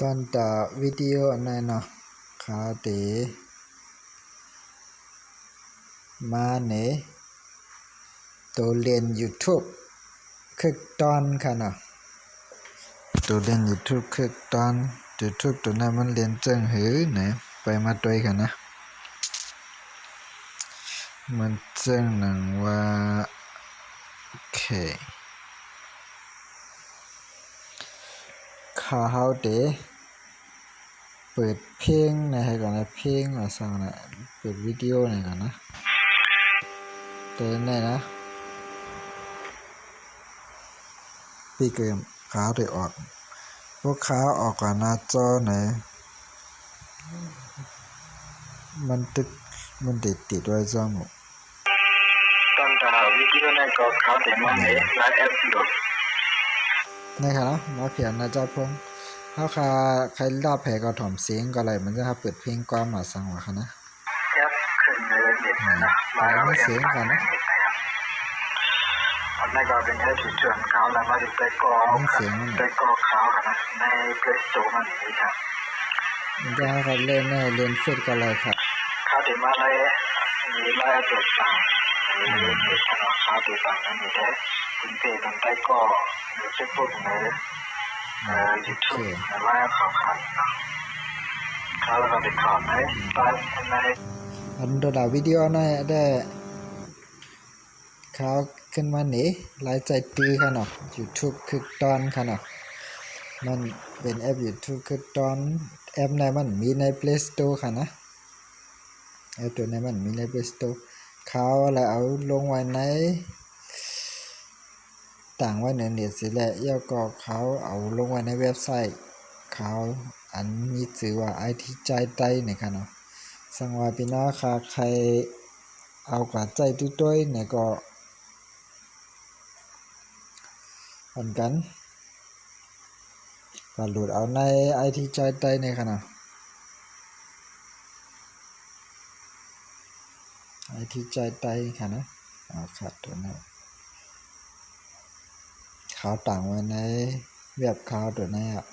ตอนต่อวิดีโออันนั้นเนาะเขาตีมาเนี่ยตัวเรียน YouTube คือตอนค่ะเนาะตัวเรียน YouTube คือตอน YouTube ตัวนั้นมันเรียนจังหือเนี่ยไปมาด้วยกันนะมันจังหนังว่าโอเคเขาตีเปิดเพลงนะให้ก่อนนะเพลงอะไรสักนะเปิดวิดีโอหน่อยก่อนนะตัวนี้นะปีเกมขาได้ออกพวกขาออกก่อนหน้าจอไหนมันติดไว้จังตอนต่อวิดีโอในก็ขาได้มาเนี่ยไลฟ์แอปโหลดนี่ค่ะนะมาเพียนหน้าจอพงเขาใครรับแผลก็ถ่อมเสียงก็อะไรมันจะเปิดเพลงก้อนมาสังวะค่ะนะแอปขึ้นในเน็ตนะมาไม่เสียงกันนะอันนั้นก็เป็นแค่จุดเชื่อมเขาแล้วมาไปก่อเขานะใน Play Store มันนี่ครับมันจะเขาเล่นเล่นเฟซก็อะไรครับเขาได้มาในมีไลฟ์โหลดต่างมีธนาคารต่างนั้นนี่แท้คุณเพจมันไปก่อหรือจะพูดในYouTube ไลฟ์เขาขายนะเขาก็ได้ข่าวในอันตัววิดีโอน่ะได้เขาขึ้นมาหนีหลายใจตีค่ะเนาะ YouTube คือตอนค่ะเนาะมันเป็นแอป YouTube คือตอนแอปไหนมันมีใน Play Store ค่ะนะแอปตัวไหนมันมีใน Play Store เขาแล้วเอาลงไว้ในต่างไว้ในเน็ตสิแหละแล้วก็เขาเอาลงไว้ในเว็บไซต์เขาอันมีชื่อว่า IT ใจใต้นี่ค่ะเนาะสังว่าพี่น้องค่ะใครเอากว่าใจตุ้ยๆเนี่ยก็เหมือนกันก็โหลดเอาใน IT ใจใต้นี่ค่ะเนาะ IT ใจใต้ค่ะนะครับตัวนี้เขาต่างไว้ในเว็บเขาตัวนี้อ่ะ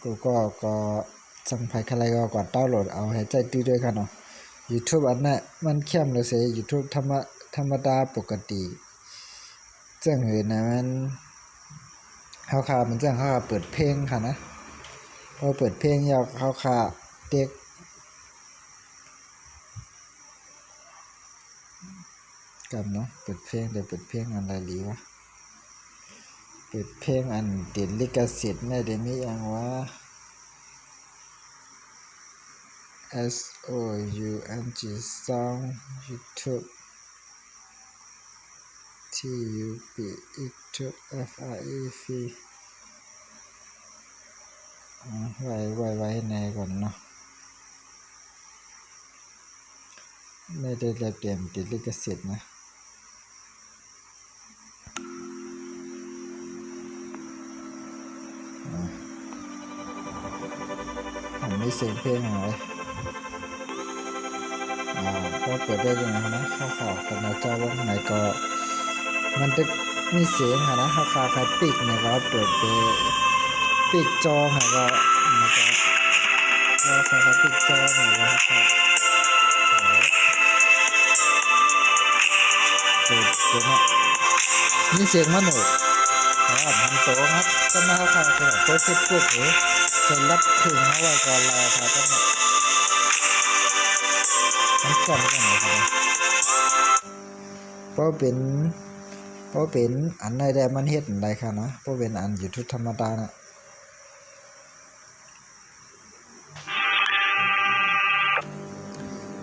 กูก็สังภัยใครก็กดดาวน์โหลดเอาให้ใจตื้อด้วยค่ะเนาะ YouTube อันนั้นมันเข้มเลยสิ YouTube ธรรมดาปกติจังหือนะมันเขามันจังเขาเปิดเพลงค่ะนะพอเปิดเพลงยาวเขาเด็กกันเนาะเปิดเพลงเดี๋ยวเปิดเพลงอะไรหรือวะเปิดเพลงอันติดลิขสิทธิ์ไม่ได้มีอย่างว่า SOUNG Song YouTube TUB FREV ไว้ในก่อนเนาะไม่ได้เปลี่ยนติดลิขสิทธิ์นะผมไม่เสียงเพลงอะไรก็เปิดได้ยังไงนะข่าวกันนะเจ้าว่าไหนก็มันจะมีเสียงนะข่าวใครปิกเนี่ยก็เปิดไปปิกจอค่ะก็ใครปิกจอเนี่ยก็ตัวนี้มีเสียงมันหนูมันโตครับก็น่าข่าวก็ตัวเซ็ตพวกนี้จะรับถึงเอาไว้ก่อนแล้วครับก็มันจำยังไงครับเพราะเป็นอันใดได้มันเฮ็ดได้ค่ะนะเพราะเป็นอันอยู่ทุกธรรมดานะ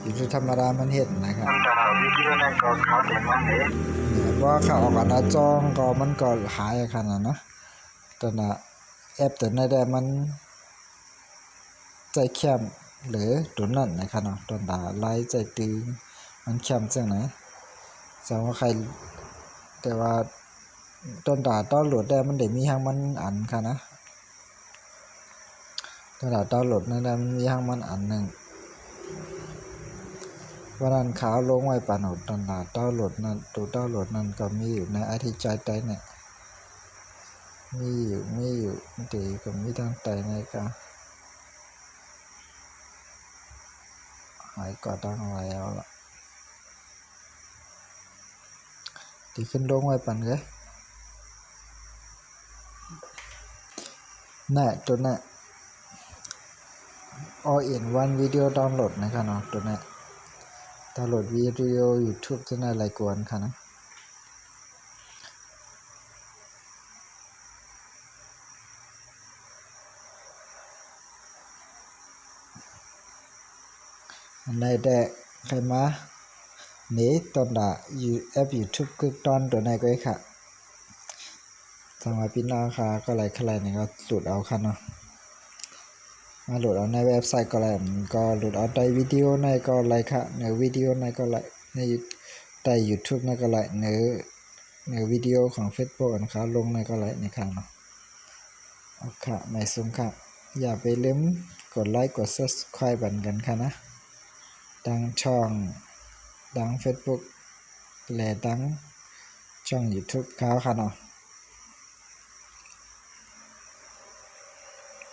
อยู่ทุกธรรมดามันเฮ็ดนะครับวิดีโอในก็เขาได้มาเนี่ยเพราะเขาออกกันหน้าจอก็มันก็หายขนาดนะตัวน่ะแอปตัวไหนได้มันใจเข้มหรือตัวนั้นนะครับเนาะตัวด่าไล่ใจตึงมันเข้มจังไหนแสดงว่าใครแต่ว่าต้นด่าดาวน์โหลดได้มันได้มีทางมันอันค่ะนะต้นด่าดาวน์โหลดนั่นได้มันมีทางมันอันนึงวันนั้นขาวลงไว้ปานต้นด่าดาวน์โหลดนั้นตัวดาวน์โหลดนั้นก็มีอยู่ใน IT ใจใต้เนี่ย แต่ว่าต้นด่าดาวน์โหลดนั่นได้มันมีทางมันอันค่ะนะต้นด่าดาวน์โหลดนั่นได้มันมีทางมันอันนึงวันนั้นขาวลงไว้ปานต้นด่าดาวน์โหลดนั้นตัวดาวน์โหลดนั่นก็มีอยู่ใน IT ใจใต้เนี่ย มีอยู่ดีก็มีตั้งแต่ในก็หายก็ตั้งแล้วล่ะที่ขึ้นลงไว้ปันกะน่ะตัวน่ะ all in one video download นะคะเนาะตัวน่ะดาวน์โหลดวิดีโอ YouTube ตัวน่ะหลายกวนค่ะนะอันใดแต่ใครมานี่ตอนด่าแอป YouTube คือตอนตัวไหนก็ไอ้ค่ะสำหรับพี่น้องค่ะก็ไลค์ใครนี่ก็โหลดเอาค่ะเนาะมาโหลดเอาในเว็บไซต์ก็ไลค์ก็โหลดเอาในวิดีโอในก็ไลค์ค่ะในวิดีโอในก็ไลค์ในใต้ YouTube ในก็ไลค์ในวิดีโอของ Facebook นะคะลงในก็ไลค์ในค่ะเนาะเอาค่ะไม่สูงค่ะอย่าไปลืมกดไลค์กด Subscribe บันกันค่ะนะดังช่องดัง Facebook และดังช่อง YouTube เขาค่ะเนาะ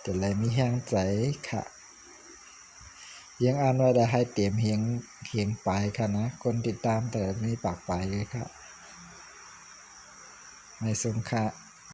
จะเลยมีแห้งใจค่ะยังอ่านว่าได้ให้เตรียมเฮียงปลายค่ะนะคนติดตามแต่มีปากปลายเลยค่ะไม่สมค่ะ